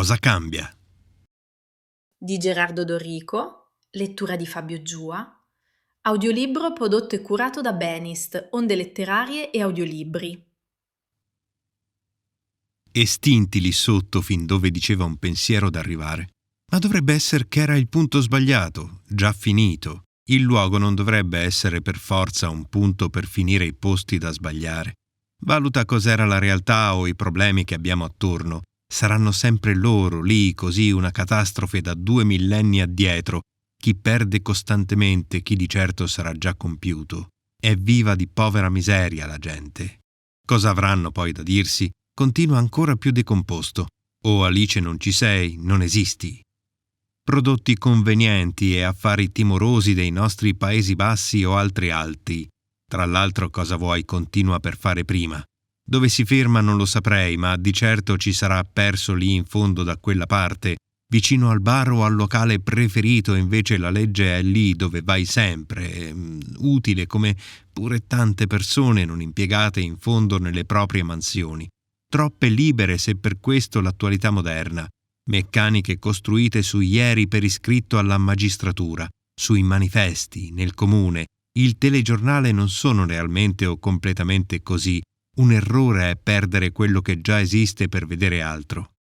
Cosa cambia? Di Gerardo Dorico, lettura di Fabio Giua, audiolibro prodotto e curato da Benist, Onde Letterarie e Audiolibri. Estinti lì sotto fin dove diceva un pensiero d'arrivare. Ma dovrebbe essere che era il punto sbagliato, già finito. Il luogo non dovrebbe essere per forza un punto per finire i posti da sbagliare. Valuta cos'era la realtà o i problemi che abbiamo attorno. Saranno sempre loro, lì, così una catastrofe da 2 millenni addietro. Chi perde costantemente, chi di certo sarà già compiuto. È viva di povera miseria la gente. Cosa avranno poi da dirsi? Continua ancora più decomposto. O Alice non ci sei, non esisti. Prodotti convenienti e affari timorosi dei nostri Paesi Bassi o altri alti. Tra l'altro cosa vuoi continua per fare prima? Dove si ferma non lo saprei, ma di certo ci sarà perso lì in fondo da quella parte, vicino al bar o al locale preferito, invece la legge è lì dove vai sempre, utile come pure tante persone non impiegate in fondo nelle proprie mansioni. Troppe libere se per questo l'attualità moderna, meccaniche costruite su ieri per iscritto alla magistratura, sui manifesti, nel comune. Il telegiornale non sono realmente o completamente così. Un errore è perdere quello che già esiste per vedere altro.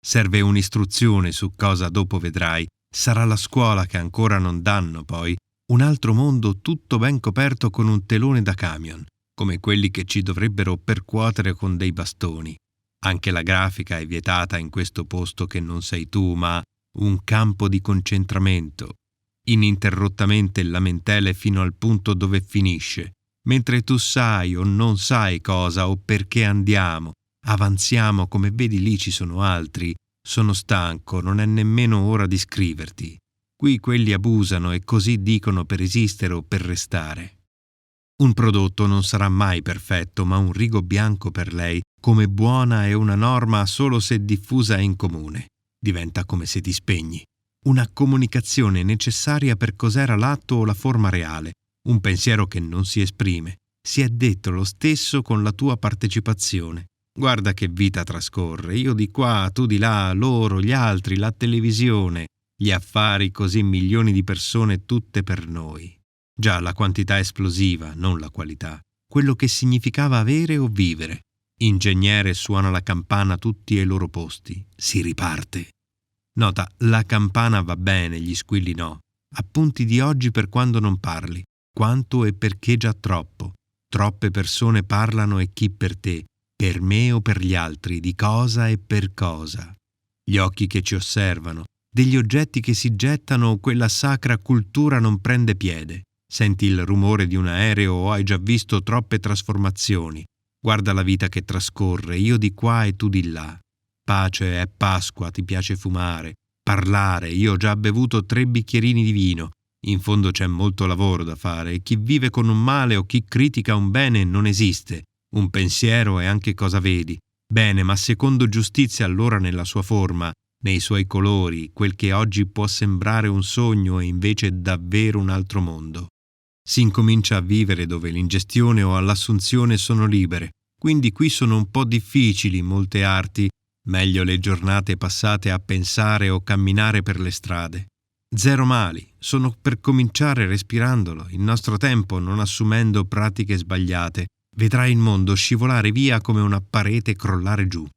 Serve un'istruzione su cosa dopo vedrai. Sarà la scuola che ancora non danno poi. Un altro mondo tutto ben coperto con un telone da camion, come quelli che ci dovrebbero percuotere con dei bastoni. Anche la grafica è vietata in questo posto che non sei tu, ma un campo di concentramento. Ininterrottamente lamentele fino al punto dove finisce, mentre tu sai o non sai cosa o perché andiamo. Avanziamo, come vedi lì ci sono altri. Sono stanco, non è nemmeno ora di scriverti. Qui quelli abusano e così dicono per esistere o per restare. Un prodotto non sarà mai perfetto, ma un rigo bianco per lei, come buona è una norma solo se diffusa in comune. Diventa come se ti spegni. Una comunicazione necessaria per cos'era l'atto o la forma reale. Un pensiero che non si esprime. Si è detto lo stesso con la tua partecipazione. Guarda che vita trascorre, io di qua, tu di là, loro, gli altri, la televisione, gli affari, così milioni di persone tutte per noi. Già la quantità esplosiva, non la qualità. Quello che significava avere o vivere. Ingegnere suona la campana tutti ai loro posti. Si riparte. Nota, la campana va bene, gli squilli no. Appunti di oggi per quando non parli. Quanto e perché già troppo. Troppe persone parlano e chi per te, per me o per gli altri, di cosa e per cosa. Gli occhi che ci osservano, degli oggetti che si gettano, quella sacra cultura non prende piede. Senti il rumore di un aereo o hai già visto troppe trasformazioni. Guarda la vita che trascorre, io di qua e tu di là. Pace è Pasqua, ti piace fumare, parlare, io ho già bevuto 3 bicchierini di vino. In fondo c'è molto lavoro da fare e chi vive con un male o chi critica un bene non esiste. Un pensiero è anche cosa vedi. Bene, ma secondo giustizia allora nella sua forma, nei suoi colori, quel che oggi può sembrare un sogno e invece è davvero un altro mondo. Si incomincia a vivere dove l'ingestione o l'assunzione sono libere, quindi qui sono un po' difficili molte arti, meglio le giornate passate a pensare o camminare per le strade. Zero mali, sono per cominciare respirandolo, il nostro tempo non assumendo pratiche sbagliate, vedrai il mondo scivolare via come una parete crollare giù.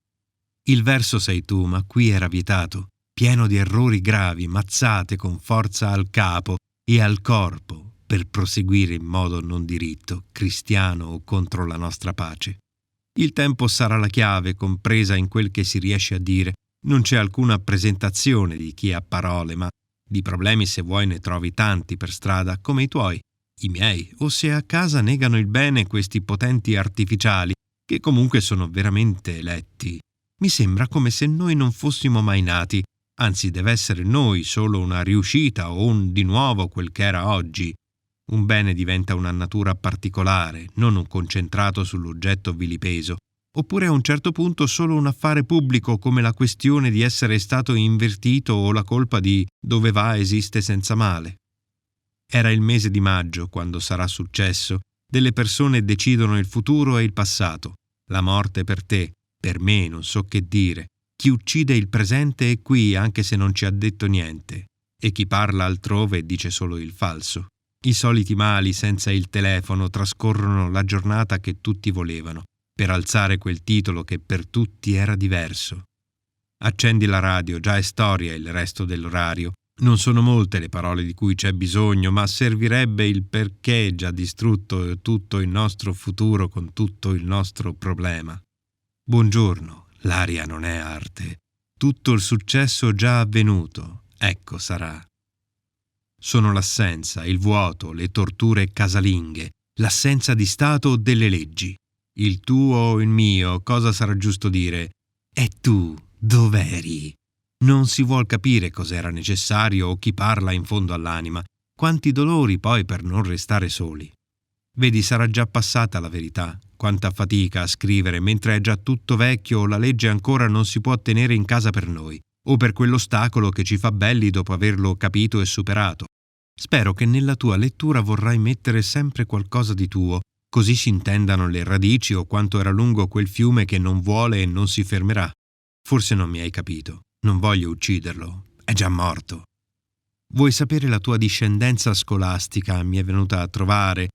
Il verso sei tu, ma qui era vietato, pieno di errori gravi, mazzate con forza al capo e al corpo, per proseguire in modo non diritto, cristiano o contro la nostra pace. Il tempo sarà la chiave, compresa in quel che si riesce a dire. Non c'è alcuna presentazione di chi ha parole, ma di problemi se vuoi ne trovi tanti per strada, come i tuoi, i miei, o se a casa negano il bene questi potenti artificiali, che comunque sono veramente eletti. Mi sembra come se noi non fossimo mai nati, anzi deve essere noi solo una riuscita o un di nuovo quel che era oggi. Un bene diventa una natura particolare, non un concentrato sull'oggetto vilipeso, oppure a un certo punto solo un affare pubblico come la questione di essere stato invertito o la colpa di dove va esiste senza male. Era il mese di maggio, quando sarà successo, delle persone decidono il futuro e il passato, la morte per te, per me non so che dire, Chi uccide il presente è qui anche se non ci ha detto niente, e chi parla altrove dice solo il falso. I soliti mali senza il telefono trascorrono la giornata che tutti volevano, per alzare quel titolo che per tutti era diverso. Accendi la radio, già è storia il resto dell'orario. Non sono molte le parole di cui c'è bisogno, ma servirebbe il perché già distrutto tutto il nostro futuro con tutto il nostro problema. Buongiorno, l'aria non è arte. Tutto il successo già avvenuto, ecco sarà. Sono l'assenza, il vuoto, le torture casalinghe, l'assenza di Stato o delle leggi. Il tuo o il mio, cosa sarà giusto dire? E tu, dov'eri? Non si vuol capire cos'era necessario o chi parla in fondo all'anima. Quanti dolori poi per non restare soli. Vedi, sarà già passata la verità. Quanta fatica a scrivere mentre è già tutto vecchio o la legge ancora non si può tenere in casa per noi, o per quell'ostacolo che ci fa belli dopo averlo capito e superato. Spero che nella tua lettura vorrai mettere sempre qualcosa di tuo, così si intendano le radici o quanto era lungo quel fiume che non vuole e non si fermerà. Forse non mi hai capito. Non voglio ucciderlo. È già morto. Vuoi sapere la tua discendenza scolastica? Mi è venuta a trovare.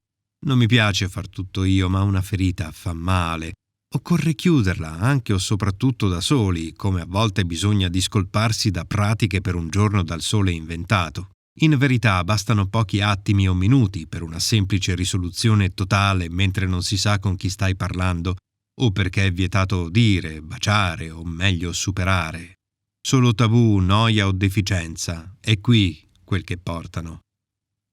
Non mi piace far tutto io, ma una ferita fa male. Occorre chiuderla, anche o soprattutto da soli, come a volte bisogna discolparsi da pratiche per un giorno dal sole inventato. In verità bastano pochi attimi o minuti per una semplice risoluzione totale mentre non si sa con chi stai parlando, o perché è vietato dire, baciare o meglio superare. Solo tabù, noia o deficienza, è qui quel che portano.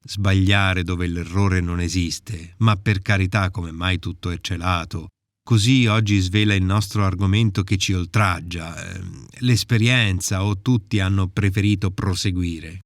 Sbagliare dove l'errore non esiste, ma per carità come mai tutto è celato. Così oggi svela il nostro argomento che ci oltraggia, l'esperienza o tutti hanno preferito proseguire.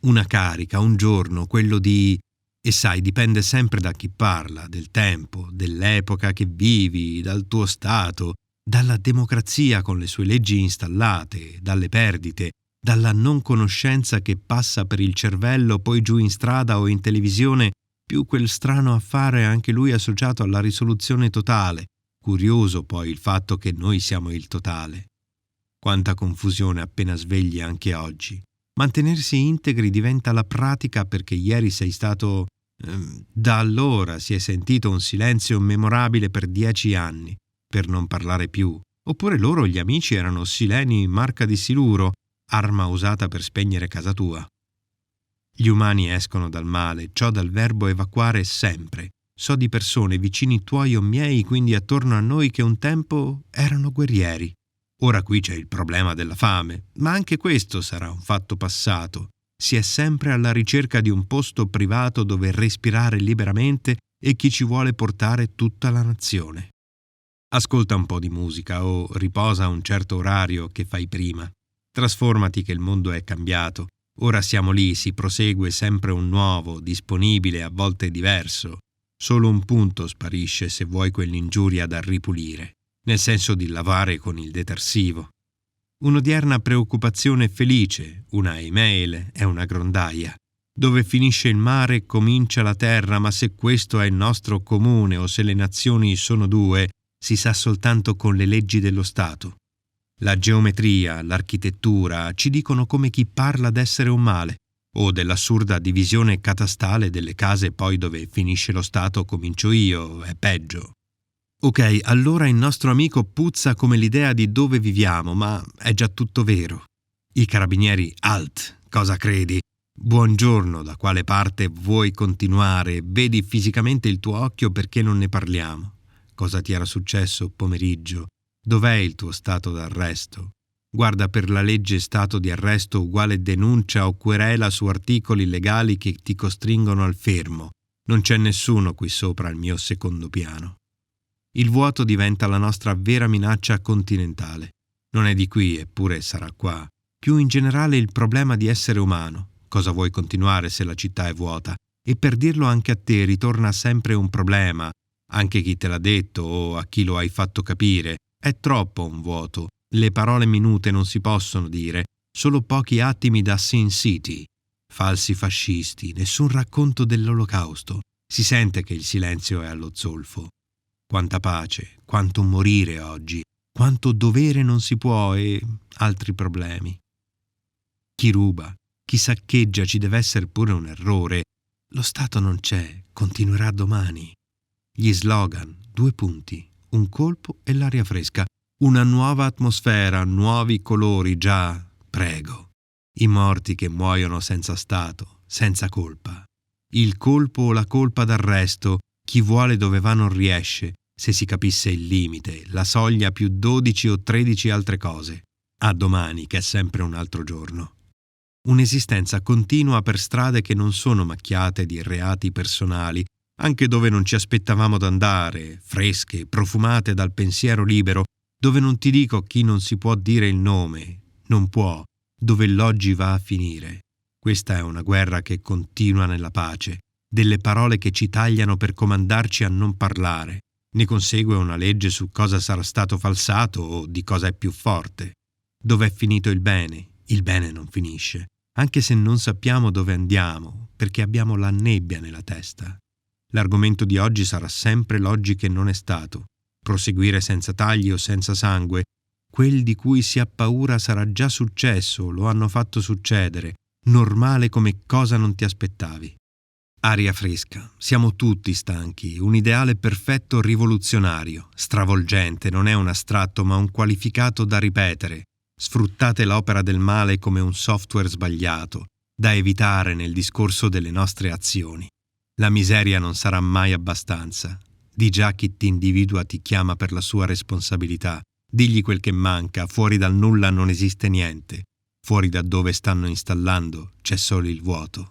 Una carica, un giorno, quello di... E sai, dipende sempre da chi parla, del tempo, dell'epoca che vivi, dal tuo stato, dalla democrazia con le sue leggi installate, dalle perdite, dalla non conoscenza che passa per il cervello, poi giù in strada o in televisione, più quel strano affare anche lui associato alla risoluzione totale. Curioso poi il fatto che noi siamo il totale. Quanta confusione appena svegli anche oggi. Mantenersi integri diventa la pratica perché ieri sei stato... Da allora si è sentito un silenzio memorabile per 10 anni, per non parlare più. Oppure loro, gli amici, erano sileni marca di siluro, arma usata per spegnere casa tua. Gli umani escono dal male, ciò dal verbo evacuare sempre. So di persone, vicini tuoi o miei, quindi attorno a noi, che un tempo erano guerrieri. Ora qui c'è il problema della fame, ma anche questo sarà un fatto passato. Si è sempre alla ricerca di un posto privato dove respirare liberamente e chi ci vuole portare tutta la nazione. Ascolta un po' di musica o riposa a un certo orario che fai prima. Trasformati che il mondo è cambiato. Ora siamo lì, si prosegue sempre un nuovo, disponibile, a volte diverso. Solo un punto sparisce se vuoi quell'ingiuria da ripulire, nel senso di lavare con il detersivo. Un'odierna preoccupazione felice, una email è una grondaia. Dove finisce il mare comincia la terra, ma se questo è il nostro comune o se le nazioni sono due, si sa soltanto con le leggi dello Stato. La geometria, l'architettura ci dicono come chi parla d'essere un male, o dell'assurda divisione catastale delle case, poi dove finisce lo Stato comincio io, è peggio. Ok, allora il nostro amico puzza come l'idea di dove viviamo, ma è già tutto vero. I carabinieri, alt, cosa credi? Buongiorno, da quale parte vuoi continuare? Vedi fisicamente il tuo occhio perché non ne parliamo. Cosa ti era successo pomeriggio? Dov'è il tuo stato d'arresto? Guarda, per la legge stato di arresto uguale denuncia o querela su articoli legali che ti costringono al fermo. Non c'è nessuno qui sopra al mio secondo piano. Il vuoto diventa la nostra vera minaccia continentale. Non è di qui, eppure sarà qua. Più in generale il problema di essere umano. Cosa vuoi continuare se la città è vuota? E per dirlo anche a te ritorna sempre un problema. Anche chi te l'ha detto o a chi lo hai fatto capire. È troppo un vuoto. Le parole minute non si possono dire. Solo pochi attimi da Sin City. Falsi fascisti, nessun racconto dell'Olocausto. Si sente che il silenzio è allo zolfo. Quanta pace, quanto morire oggi, quanto dovere non si può e altri problemi. Chi ruba, chi saccheggia, ci deve essere pure un errore. Lo Stato non c'è, continuerà domani. Gli slogan, 2 punti, un colpo e l'aria fresca, una nuova atmosfera, nuovi colori, già, prego. I morti che muoiono senza Stato, senza colpa. Il colpo o la colpa d'arresto, chi vuole dove va non riesce, se si capisse il limite, la soglia più 12 o 13 altre cose. A domani, che è sempre un altro giorno. Un'esistenza continua per strade che non sono macchiate di reati personali, anche dove non ci aspettavamo d'andare, fresche, profumate dal pensiero libero, dove non ti dico chi non si può dire il nome, non può, dove l'oggi va a finire. Questa è una guerra che continua nella pace, delle parole che ci tagliano per comandarci a non parlare. Ne consegue una legge su cosa sarà stato falsato o di cosa è più forte. Dove è finito il bene non finisce, anche se non sappiamo dove andiamo, perché abbiamo la nebbia nella testa. L'argomento di oggi sarà sempre l'oggi che non è stato. Proseguire senza tagli o senza sangue. Quel di cui si ha paura sarà già successo, lo hanno fatto succedere, normale come cosa non ti aspettavi. Aria fresca, siamo tutti stanchi, un ideale perfetto rivoluzionario, stravolgente, non è un astratto ma un qualificato da ripetere. Sfruttate l'opera del male come un software sbagliato, da evitare nel discorso delle nostre azioni. La miseria non sarà mai abbastanza. Di già chi ti individua ti chiama per la sua responsabilità. Digli quel che manca, fuori dal nulla non esiste niente. Fuori da dove stanno installando c'è solo il vuoto.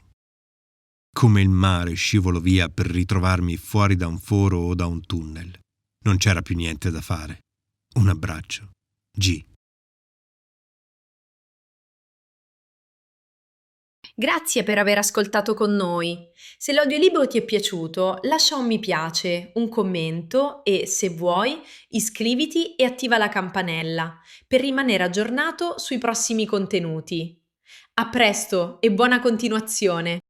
Come il mare scivolo via per ritrovarmi fuori da un foro o da un tunnel. Non c'era più niente da fare. Un abbraccio. G. Grazie per aver ascoltato con noi. Se l'audiolibro ti è piaciuto, lascia un mi piace, un commento e, se vuoi, iscriviti e attiva la campanella per rimanere aggiornato sui prossimi contenuti. A presto e buona continuazione!